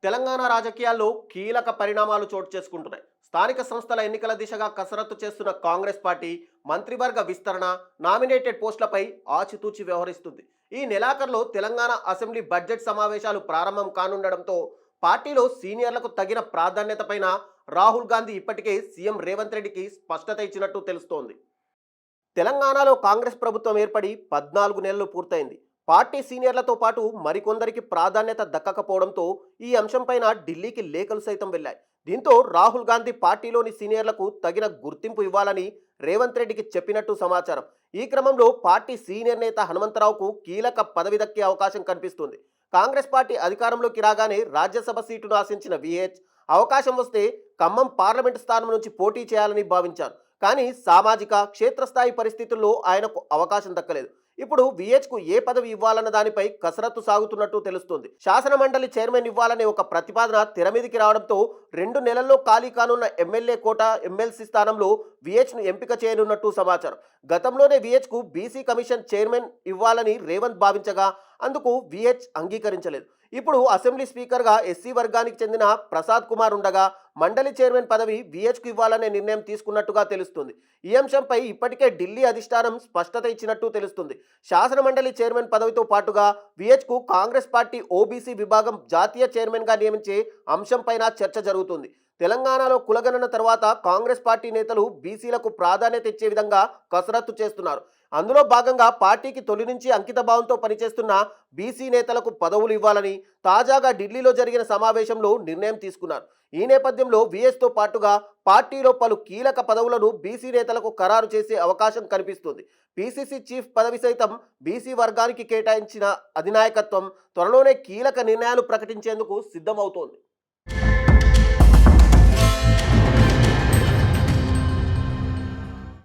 తెలంగాణ రాజకీయాల్లో కీలక పరిణామాలు చోటు చేసుకుంటున్నాయి. స్థానిక సంస్థల ఎన్నికల దిశగా కసరత్తు చేస్తున్న కాంగ్రెస్ పార్టీ మంత్రివర్గ విస్తరణ, నామినేటెడ్ పోస్టులపై ఆచితూచి వ్యవహరిస్తుంది. ఈ నెలాఖరులో తెలంగాణ అసెంబ్లీ బడ్జెట్ సమావేశాలు ప్రారంభం కానుండడంతో పార్టీలో సీనియర్లకు తగిన ప్రాధాన్యతపైన రాహుల్ గాంధీ ఇప్పటికే సీఎం రేవంత్ రెడ్డికి స్పష్టత ఇచ్చినట్టు తెలుస్తోంది. తెలంగాణలో కాంగ్రెస్ ప్రభుత్వం ఏర్పడి 14 నెలలు పూర్తయింది. పార్టీ సీనియర్లతో పాటు మరికొందరికి ప్రాధాన్యత దక్కకపోవడంతో ఈ అంశంపైన ఢిల్లీకి లేఖలు సైతం వెళ్లాయి. దీంతో రాహుల్ గాంధీ పార్టీలోని సీనియర్లకు తగిన గుర్తింపు ఇవ్వాలని రేవంత్ రెడ్డికి చెప్పినట్టు సమాచారం. ఈ క్రమంలో పార్టీ సీనియర్ నేత హనుమంతరావుకు కీలక పదవి దక్కే అవకాశం కనిపిస్తుంది. కాంగ్రెస్ పార్టీ అధికారంలోకి రాగానే రాజ్యసభ సీటును ఆశించిన విహెచ్ అవకాశం వస్తే ఖమ్మం పార్లమెంటు స్థానం నుంచి పోటీ చేయాలని భావించారు. కానీ సామాజిక క్షేత్రస్థాయి పరిస్థితుల్లో ఆయనకు అవకాశం దక్కలేదు. ఇప్పుడు విహెచ్కు ఏ పదవి ఇవ్వాలన్న దానిపై కసరత్తు సాగుతున్నట్టు తెలుస్తుంది. శాసన మండలి చైర్మన్ ఇవ్వాలనే ఒక ప్రతిపాదన తెరమీదికి రావడంతో 2 నెలల్లో ఖాళీ కానున్న ఎమ్మెల్యే కోట, ఎమ్మెల్సీ స్థానంలో విహెచ్ను ఎంపిక చేయనున్నట్టు సమాచారం. గతంలోనే విహెచ్కు బీసీ కమిషన్ చైర్మన్ ఇవ్వాలని రేవంత్ భావించగా అందుకు విహెచ్ అంగీకరించలేదు. ఇప్పుడు అసెంబ్లీ స్పీకర్గా ఎస్సీ వర్గానికి చెందిన ప్రసాద్ కుమార్ ఉండగా మండలి చైర్మన్ పదవి విహెచ్కు ఇవ్వాలనే నిర్ణయం తీసుకున్నట్టుగా తెలుస్తుంది. ఈ అంశంపై ఇప్పటికే ఢిల్లీ అధిష్టానం స్పష్టత ఇచ్చినట్టు తెలుస్తుంది. శాసన మండలి చైర్మన్ పదవితో పాటుగా విహెచ్కు కాంగ్రెస్ పార్టీ ఓబీసీ విభాగం జాతీయ చైర్మన్గా నియమించే అంశంపైన చర్చ జరుగుతుంది. తెలంగాణలో కులగణన తర్వాత కాంగ్రెస్ పార్టీ నేతలు బీసీలకు ప్రాధాన్యత ఇచ్చే విధంగా కసరత్తు చేస్తున్నారు. అందులో భాగంగా పార్టీకి తొలి నుంచి అంకిత భావంతో పనిచేస్తున్న బీసీ నేతలకు పదవులు ఇవ్వాలని తాజాగా ఢిల్లీలో జరిగిన సమావేశంలో నిర్ణయం తీసుకున్నారు. ఈ నేపథ్యంలో విఎస్తో పాటుగా పార్టీలో పలు కీలక పదవులను బీసీ నేతలకు ఖరారు చేసే అవకాశం కనిపిస్తుంది. పీసీసీ చీఫ్ పదవి సైతం బీసీ వర్గానికి కేటాయించిన అధినాయకత్వం త్వరలోనే కీలక నిర్ణయాలు ప్రకటించేందుకు సిద్ధమవుతోంది.